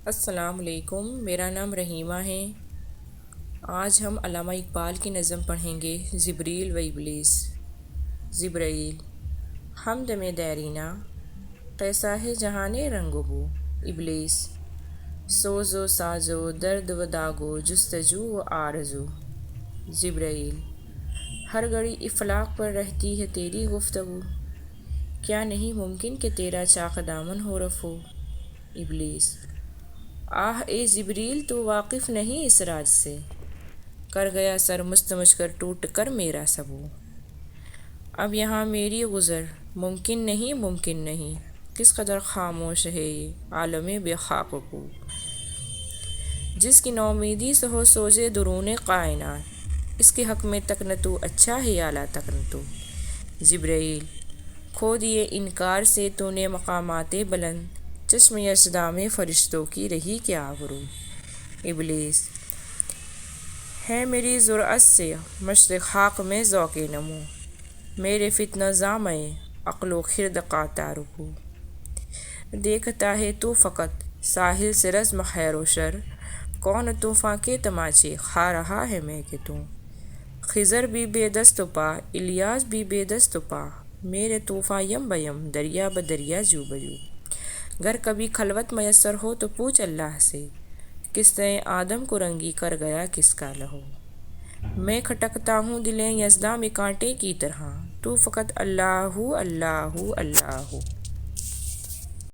السلام علیکم، میرا نام رحیمہ ہے۔ آج ہم علامہ اقبال کی نظم پڑھیں گے، جبریل و ابلیس۔ جبرائیل: حمد میں دیرینہ، کیسا ہے جہان رنگ و بو۔ ابلیس: سوز و ساز و درد و داغ و جستجو و آرزو۔ جبرائیل: ہر گھڑی افلاک پر رہتی ہے تیری گفتگو، کیا نہیں ممکن کہ تیرا چاک دامن ہو رفو۔ ابلیس: آہ اے جبریل، تو واقف نہیں اس راز سے، کر گیا سر مچ کر ٹوٹ کر میرا سبو۔ اب یہاں میری گزر ممکن نہیں، کس قدر خاموش ہے یہ عالم بے خاک و خوں۔ جس کی نومیدی سے ہو سوزے درون کائنات، اس کے حق میں تک نہ تو اچھا ہے اعلیٰ تک نہ تو۔ جبرائیل: کھو دیے انکار سے تو نے مقامات بلند، چشم یزداں میں فرشتوں کی رہی کیا آبرو۔ ابلیس: ہے میری جرأت سے مشت خاک میں ذوق نمو، میرے فتنہ زا میں عقل و خرد قاطع رکوع۔ دیکھتا ہے تو فقط ساحل سے رزم خیر و شر، کون طوفاں کے تماچے کھا رہا ہے میں کہ تو۔ خضر بھی بے دست و پا، الیاس بھی بے دست و پا، میرے طوفاں یم بیم دریا بدریا جو بجو۔ گر کبھی خلوت میسر ہو تو پوچھ اللہ سے، قصۂ آدم کو رنگی کر گیا کس کا لہو۔ میں کھٹکتا ہوں دل یزداں میں کانٹے کی طرح، تو فقط اللہ اللہ اللہ